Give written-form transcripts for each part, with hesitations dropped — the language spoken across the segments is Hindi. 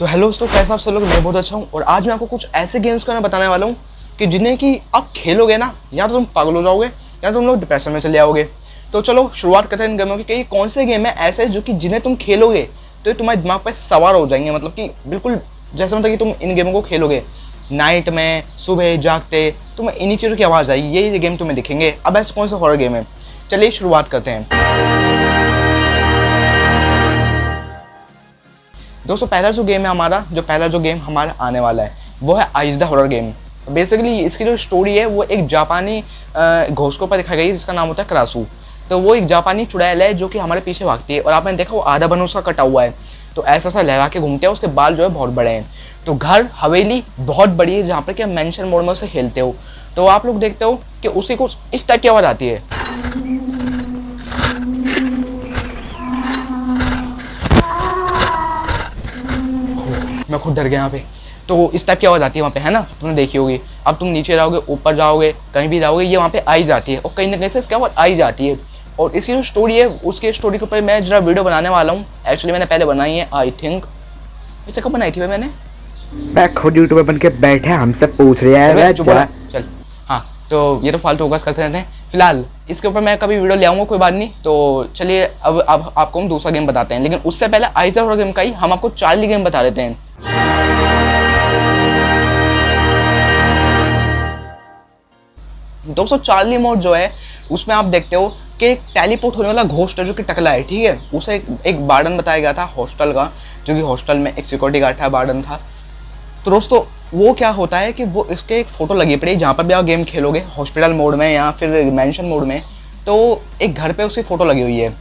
तो हेलो दोस्तों, कैसे आप सब लोग। मैं बहुत अच्छा हूँ और आज मैं आपको कुछ ऐसे गेम्स का बताने वाला हूँ कि जिन्हें कि आप खेलोगे ना, या तो तुम पागल हो जाओगे या तो तुम लोग डिप्रेशन में चले जाओगे। तो चलो शुरुआत करते हैं इन गेमों की कि कौन से गेम है ऐसे जो कि जिन्हें तुम खेलोगे तो ये तुम्हारे दिमाग पर सवार हो जाएंगे। मतलब कि बिल्कुल जैसे मतलब कि तुम इन गेमों को खेलोगे नाइट में, सुबह जागते तुम्हें इन्हीं चीज़ों की आवाज़ आएगी, ये गेम तुम्हें दिखेंगे। अब ऐसे कौन सा हॉरर गेम है, चलिए शुरुआत करते हैं। दोस्तों पहला जो गेम हमारा आने वाला है वो है eyes the horror game. Basically इसकी जो स्टोरी है वो एक जापानी घोषकों पर दिखाई गई है जिसका नाम होता है करासू। तो वो एक जापानी चुड़ैल है जो कि हमारे पीछे भागती है और आपने देखा वो आधा बन उसका कटा हुआ है, तो ऐसा सा लहरा के घूमते हैं। उसके बाल जो है बहुत बड़े हैं। तो घर हवेली बहुत बड़ी है जहाँ पर कि मेंशन मोड में उसे खेलते हो तो आप लोग देखते हो कि उसी को इस टाइप की आवाज़ आती है। मैं खुद डर गया यहाँ पे। तो इस टाइप की आवाज़ आती है वहाँ पे, है ना, तुमने देखी होगी। अब तुम नीचे जाओगे, ऊपर जाओगे, कहीं भी जाओगे, ये वहाँ पे आई जाती है और कहीं ना कहीं से इसके आवाज़ आई जाती है। और इसकी जो स्टोरी है उसकी स्टोरी के ऊपर मैं जरा वीडियो बनाने वाला हूँ। एक्चुअली मैंने पहले बनाई है, आई थिंक इसे कब बनाई थी भाई मैंने। मैं खुद यूट्यूबर बन के बैठे हमसे पूछ रहा है चल। हाँ तो ये तो फालतू फोकस करते रहते हैं। फिलहाल इसके ऊपर मैं कभी वीडियो ले आऊँगा, कोई बात नहीं। तो चलिए अब आपको हम दूसरा गेम बताते हैं, लेकिन उससे पहले आइज द हॉरर गेम का ही हम आपको चार्ली गेम बता देते हैं। दोस्तों चार्ली मोड जो है उसमें आप देखते हो कि एक टेलीपोर्ट होने वाला घोस्ट है जो कि टकला है, ठीक है। उसे एक वार्डन बताया गया था हॉस्टल का, जो कि हॉस्टल में एक सिक्योरिटी गार्ड था, वार्डन था। तो दोस्तों वो क्या होता है कि वो इसके एक फ़ोटो लगी पड़ी जहाँ पर भी आप गेम खेलोगे हॉस्पिटल मोड में या फिर मेंशन मोड में, तो एक घर पे उसकी फ़ोटो लगी हुई है।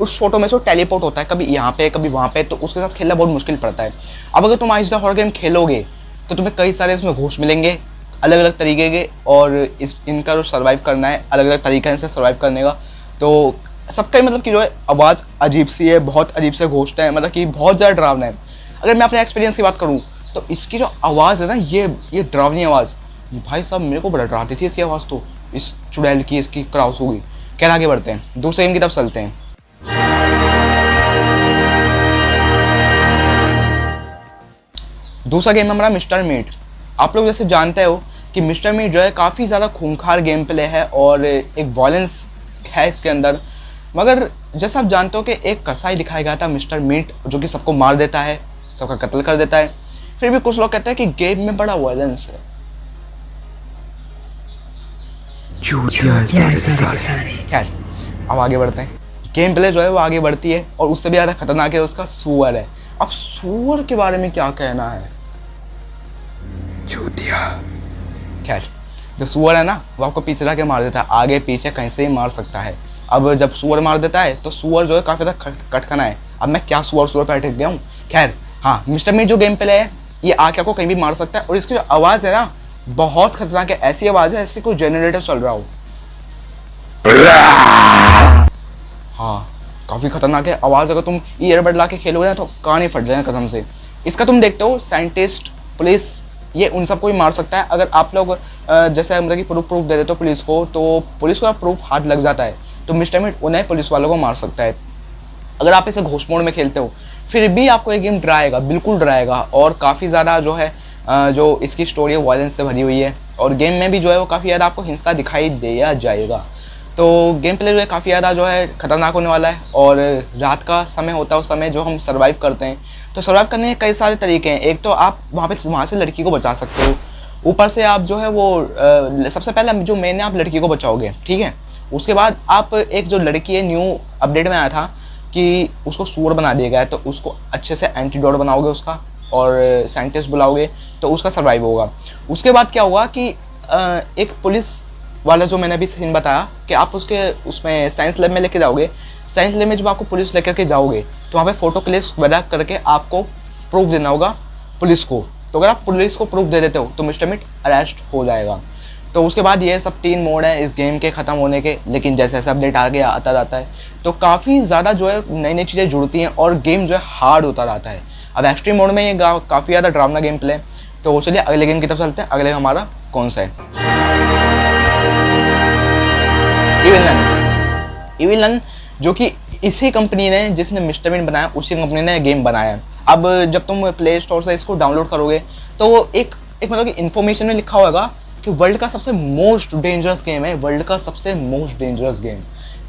उस फोटो में से टेलीपोर्ट होता है, कभी यहाँ पे कभी वहाँ पे, तो उसके साथ खेलना बहुत मुश्किल पड़ता है। अब अगर तुम आइज द हॉरर गेम खेलोगे तो तुम्हें कई सारे इसमें घोस्ट मिलेंगे अलग अलग तरीके के, और इनका जो सर्वाइव करना है अलग अलग तरीके से सर्वाइव करने का। तो सबका मतलब कि जो है आवाज़ अजीब सी है, बहुत अजीब से घोस्ट है, मतलब कि बहुत ज़्यादा डरावना है। अगर मैं अपने एक्सपीरियंस की बात करूँ तो इसकी जो आवाज़ है ना, ये डरावनी आवाज़, भाई साहब मेरे को बड़ा डराती थी इसकी आवाज़। तो इस चुड़ैल की, इसकी क्राउस होगी। खैर आगे बढ़ते हैं, दूसरे गेम की तरफ चलते हैं। दूसरा गेम हमारा मिस्टर मीट। आप लोग जैसे जानते हो कि मिस्टर मीट जो है काफ़ी ज़्यादा खूंखार गेम प्ले है और एक वॉयलेंस है इसके अंदर। मगर जैसा आप जानते हो कि एक कसाई दिखाया गया था मिस्टर मीट जो कि सबको मार देता है, सबका कत्ल कर देता है। फिर भी कुछ लोग कहते हैं कि गेम में बड़ा वॉयलेंस है। खैर अब आगे बढ़ते हैं। गेम प्ले जो है वो आगे बढ़ती है और उससे भी ज़्यादा खतरनाक है उसका सुअर है। अब सुअर के बारे में क्या कहना है। खैर जो सुअर है ना वो आपको पीछे लाके मार देता है, आगे पीछे कहीं से ही मार सकता है। अब जब सुअर मार देता है तो सुअर जो है काफ़ी ज़्यादा कटखना है। अब मैं क्या सुअर पर अटक गया हूँ। खैर हाँ, मिस्टर मीट जो गेम प्ले है ये आके आपको कहीं भी मार सकता है और इसकी जो आवाज़ है ना बहुत खतरनाक है। ऐसी आवाज़ है जैसे कोई जनरेटर चल रहा हो। हाँ काफ़ी खतरनाक है आवाज़। अगर तुम ईयरबड ला के खेलोगे ना तो कान ही फट जाएगा कसम से। इसका तुम देखते हो साइंटिस्ट, पुलिस, ये उन सबको ही मार सकता है। अगर आप लोग जैसे मतलब कि प्रूफ दे देते हो पुलिस को, तो पुलिस को प्रूफ हाथ लग जाता है तो मिस्टर मीट उन्हें पुलिस वालों को मार सकता है। अगर आप इसे घोस्ट मोड में खेलते हो फिर भी आपको ये गेम डराएगा, बिल्कुल डराएगा। और काफ़ी ज़्यादा जो है जो इसकी स्टोरी है वायलेंस से भरी हुई है और गेम में भी जो है वो काफ़ी ज़्यादा आपको हिंसा दिखाई दिया जाएगा। तो गेम प्ले जो है काफ़ी ज़्यादा जो है खतरनाक होने वाला है। और रात का समय होता है, उस समय जो हम सर्वाइव करते हैं, तो सर्वाइव करने के कई सारे तरीके हैं। एक तो आप वहाँ से लड़की को बचा सकते हो, ऊपर से आप जो है वो सबसे पहले जो मेन है आप लड़की को बचाओगे, ठीक है। उसके बाद आप एक जो लड़की है, न्यू अपडेट में आया था कि उसको सूअर बना दिया गया है, तो उसको अच्छे से एंटीडोट बनाओगे उसका और साइंटिस्ट बुलाओगे तो उसका सर्वाइव होगा। उसके बाद क्या होगा कि एक पुलिस वाला जो मैंने अभी सीन बताया कि आप उसमें साइंस लैब में लेके जाओगे। साइंस लैब में जब आपको पुलिस लेकर के जाओगे तो वहाँ पे फ़ोटो क्लिक्स वगैरह करके आपको प्रूफ देना होगा पुलिस को। तो अगर आप पुलिस को प्रूफ दे देते हो तो मिस्टर मीट अरेस्ट हो जाएगा। तो उसके बाद ये सब 3 मोड है इस गेम के ख़त्म होने के, लेकिन जैसे जैसे अपडेट आगे आता जाता है तो काफ़ी ज़्यादा जो है नई नई चीज़ें जुड़ती हैं और गेम जो है हार्ड होता रहता है। अब एक्सट्रीम मोड में ये काफ़ी ज़्यादा ड्रावना गेम प्ले। तो चलिए अगले गेम की तरफ चलते हैं। अगले हमारा कौन सा है, इविल नन, जो कि इसी कंपनी ने जिसने मिस्टर मीट बनाया उसी कंपनी ने गेम बनाया है। अब जब तुम प्ले स्टोर से इसको डाउनलोड करोगे तो एक एक मतलब कि इन्फॉर्मेशन में लिखा होगा कि वर्ल्ड का सबसे मोस्ट डेंजरस गेम है, वर्ल्ड का सबसे मोस्ट डेंजरस गेम।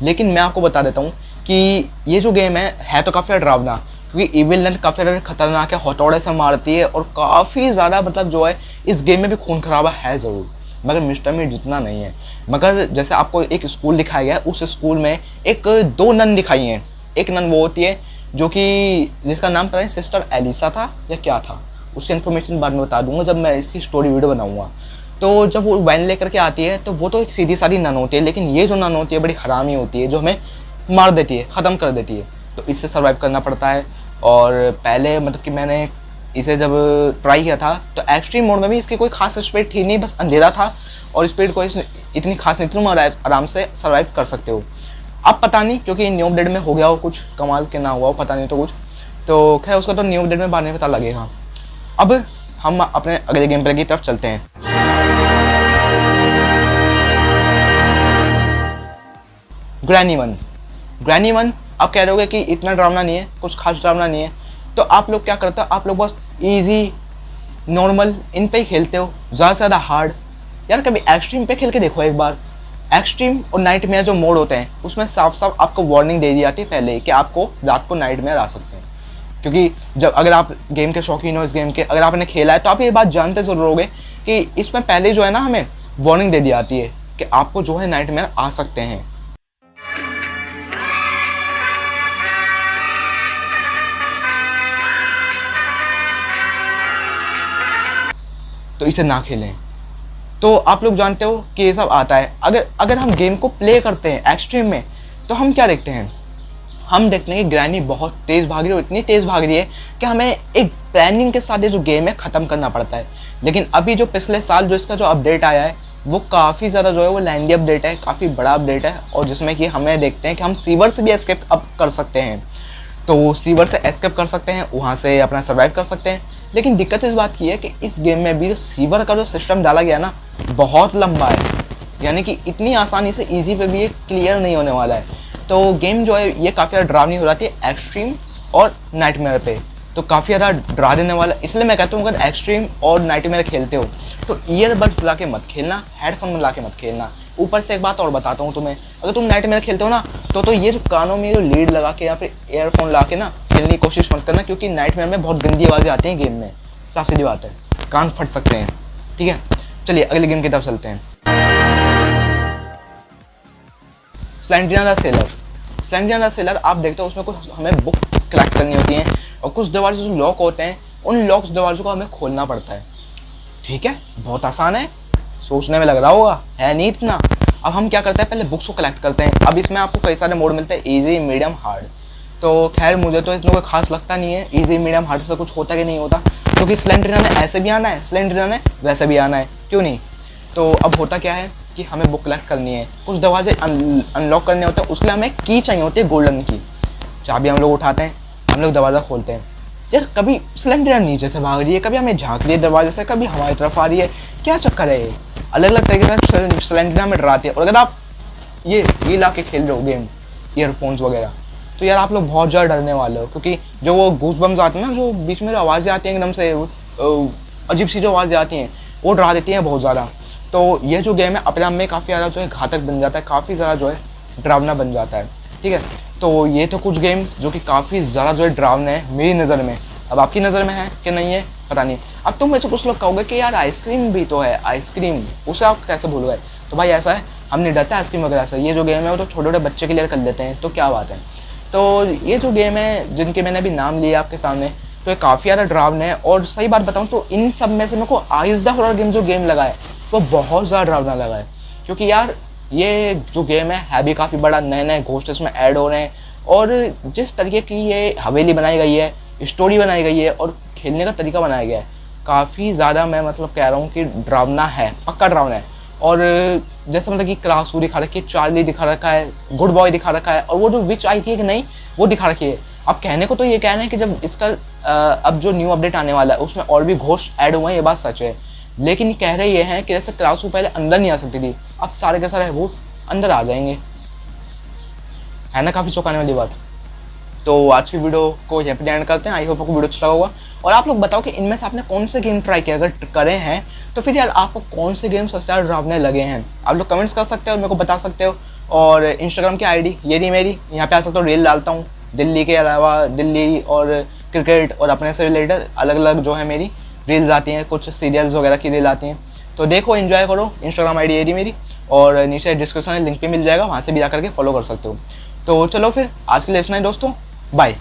लेकिन मैं आपको बता देता हूँ कि ये जो गेम है तो काफ़ी डरावना, क्योंकि इविल नेट काफ़ी ज़्यादा खतरनाक है, हथौड़े से मारती है और काफ़ी ज़्यादा मतलब जो है इस गेम में भी खून खराबा है ज़रूर, मगर मिस्टर मीट जितना नहीं है। मगर जैसे आपको एक स्कूल दिखाया गया है, उस स्कूल में एक दो नन दिखाई हैं। एक नन वो होती है जो कि जिसका नाम पता नहीं सिस्टर एलिसा था या क्या था, उसकी इन्फॉर्मेशन बाद में बता दूंगा जब मैं इसकी स्टोरी वीडियो बनाऊंगा। तो जब वो वैन लेकर के आती है तो वो तो एक सीधी सादी नन होती है, लेकिन ये जो नन होती है बड़ी हरामी होती है, जो हमें मार देती है, ख़त्म कर देती है। तो इससे सर्वाइव करना पड़ता है। और पहले मतलब कि मैंने इसे जब ट्राई किया था तो एक्सट्रीम मोड में भी इसकी कोई खास स्पीड थी नहीं, बस अंधेरा था और स्पीड कोई इतनी खास नहीं थी, तुम आराम से सर्वाइव कर सकते हो। अब पता नहीं क्योंकि न्यू अपडेट में हो गया हो कुछ कमाल के ना हुआ हो, पता नहीं तो कुछ, तो खैर उसका तो न्यू अपडेट में बाद में पता लगेगा। अब हम अपने अगले गेम प्ले की तरफ चलते हैं। ग्रैनी वन आप कह रहे होगे कि इतना ड्रामा नहीं है, कुछ खास ड्रामा नहीं है, तो आप लोग क्या करते हो, आप लोग बस इजी नॉर्मल इन पे ही खेलते हो, ज़्यादा से ज़्यादा हार्ड। यार कभी एक्सट्रीम पे खेल के देखो एक बार। एक्सट्रीम और नाइटमेयर जो मोड होते हैं उसमें साफ साफ आपको वार्निंग दे दी जाती है पहले कि आपको रात को नाइटमेयर आ सकते हैं। क्योंकि जब अगर आप गेम के शौकीन हो, इस गेम के अगर आपने खेला है तो आप ये बात जानते ज़रूर होगे कि इसमें पहले जो है ना हमें वार्निंग दे दी जाती है कि आपको जो है नाइटमेयर आ सकते हैं। तो इसे ना खेलें। तो आप लोग जानते हो कि ये सब आता है। अगर हम गेम को प्ले करते हैं एक्सट्रीम में तो हम क्या देखते हैं, हम देखते हैं कि ग्रैनी बहुत तेज़ भाग रही है, और इतनी तेज़ भाग रही है कि हमें एक प्लानिंग के साथ ये जो गेम है ख़त्म करना पड़ता है। लेकिन अभी जो पिछले साल जो इसका जो अपडेट आया है वो काफ़ी ज़्यादा जो है वो लेंदी अपडेट है, काफ़ी बड़ा अपडेट है, और जिसमें कि हमें देखते हैं कि हम सीवर से भी एस्केप अप कर सकते हैं। तो सीवर से एस्केप कर सकते हैं, वहाँ से अपना सर्वाइव कर सकते हैं। लेकिन दिक्कत इस बात की है कि इस गेम में भी सीवर का जो सिस्टम डाला गया ना बहुत लंबा है, यानी कि इतनी आसानी से इजी पे भी ये क्लियर नहीं होने वाला है। तो गेम जो है ये काफ़ी ज़्यादा डरावनी हो जाती है एक्सट्रीम और नाइटमेयर पे, तो काफ़ी ज़्यादा डरा देने वाला। इसलिए मैं कहता हूँ अगर एक्सट्रीम और नाइटमेयर खेलते हो तो ईयरबड्स ला के मत खेलना, हेडफोन में ला के मत खेलना। ऊपर से एक बात और बताता हूँ तुम्हें, अगर तुम नाइटमेयर खेलते हो ना तो ये जो कानों में जो लीड लगा के या फिर ईयरफोन ला के ना खेलने की कोशिश मत करना, क्योंकि नाइटमेयर में बहुत गंदी आवाज़ें आती हैं गेम में, साफ सीधी बात है, कान फट सकते हैं। ठीक है, चलिए अगले गेम की तरफ चलते हैं। स्लेंड्रिना द सेलर आप देखते हो उसमें कुछ हमें बुक कलेक्ट करनी होती हैं और कुछ दरवाजे जो लॉक होते हैं उन लॉक्स दरवाजों को हमें खोलना पड़ता है। ठीक है, बहुत आसान है, सोचने में लग रहा होगा, है नहीं इतना। अब हम क्या करते हैं, पहले बुक्स को कलेक्ट करते हैं। अब इसमें आपको कई सारे मोड मिलते हैं, इजी, मीडियम, हार्ड। तो खैर मुझे तो इसमें कोई खास लगता नहीं है इजी मीडियम हार्ड से कुछ होता कि नहीं होता, क्योंकि स्लेंड्रिना ने ऐसे भी आना है, स्लेंड्रिना ने वैसे भी आना है, क्यों नहीं। तो अब होता क्या है कि हमें बुक कलेक्ट करनी है, कुछ दरवाजे अनलॉक करने होते हैं, उसके लिए हमें की चाहिए होती है गोल्डन की। चाबी हम लोग उठाते हैं, हम लोग दरवाज़ा खोलते हैं। यार कभी स्लेंड्रिना नीचे से भाग रही है, कभी हमें झांक रही है दरवाजे से, कभी हमारी तरफ आ रही है, क्या चक्कर है ये। अलग अलग तरीके से स्लेंड्रिना में डराती है। और अगर आप ये ला के खेल रहे हो गेम ईयरफोन्स वगैरह तो यार आप लोग बहुत ज़्यादा डरने वाले हो, क्योंकि जो वो गूस बम्स आते हैं ना, जो बीच में जो आवाज़ें आती हैं एकदम से अजीब सी जो आवाज़ें आती हैं वो डरा देती हैं बहुत ज़्यादा। तो ये जो गेम है अपने आप में काफ़ी ज़्यादा जो है घातक बन जाता है, काफ़ी ज़्यादा जो है डरावना बन जाता है। ठीक है, तो ये तो कुछ गेम्स जो कि काफ़ी ज़्यादा जो है डरावने हैं मेरी नज़र में। अब आपकी नज़र में है कि नहीं है पता नहीं। अब तुम में से कुछ लोग कहोगे कि यार आइसक्रीम भी तो है, आइसक्रीम उसे आप कैसे भूल गए। तो भाई ऐसा है, हम नहीं डरते आइसक्रीम वगैरह से, ये जो गेम है वो तो छोटे छोटे बच्चे क्लियर कर लेते हैं, तो क्या बात है। तो ये जो गेम है जिनके मैंने अभी नाम लिए आपके सामने, तो ये काफ़ी ज़्यादा डरावने है। और सही बात बताऊँ तो इन सब में से मेरे को आइज़ द हॉरर गेम जो गेम लगा है वो बहुत ज़्यादा डरावना लगा है, क्योंकि यार ये जो गेम है भी काफ़ी बड़ा, नए नए घोस्ट इसमें ऐड हो रहे हैं, और जिस तरीके की ये हवेली बनाई गई है, स्टोरी बनाई गई है और खेलने का तरीका बनाया गया है, काफ़ी ज़्यादा मैं मतलब कह रहा हूँ कि डरावना है, पक्का डरावना है। और जैसे मतलब कि क्रासू दिखा रखी है, चार्ली दिखा रखा है, गुड बॉय दिखा रखा है, और वो जो विच आई थी कि नहीं वो दिखा रखी है। अब कहने को तो ये कहना है कि जब इसका अब जो न्यू अपडेट आने वाला है उसमें और भी घोस्ट ऐड हुए हैं, ये बात सच है। लेकिन कह रहे ये हैं कि जैसे क्रासू पहले अंदर नहीं आ सकती थी, अब सारे के सारे वो अंदर आ जाएंगे, है ना, काफ़ी चौंकाने वाली बात। तो आज की वीडियो को यहीं पर एंड करते हैं। आई होप आपको वीडियो अच्छा लगा होगा। और आप लोग बताओ कि इनमें से आपने कौन से गेम ट्राई किए, अगर करे हैं तो फिर यार आपको कौन से गेम सबसे ज़्यादा डरावने लगे हैं। आप लोग कमेंट्स कर सकते हो, मेरे को बता सकते हो। और इंस्टाग्राम की आईडी ये नहीं मेरी, यहाँ पे आ सकते हो, रील डालता हूँ दिल्ली के अलावा, दिल्ली और क्रिकेट और अपने से रिलेटेड अलग अलग जो है मेरी रील्स आती हैं, कुछ सीरियल्स वगैरह की रील आती हैं। तो देखो, एंजॉय करो। इंस्टाग्राम आईडी ये रही मेरी, और नीचे डिस्क्रिप्शन में लिंक भी मिल जाएगा, वहाँ से भी जाकर के फॉलो कर सकते हो। तो चलो फिर आज के लिए इतना ही दोस्तों, बाय।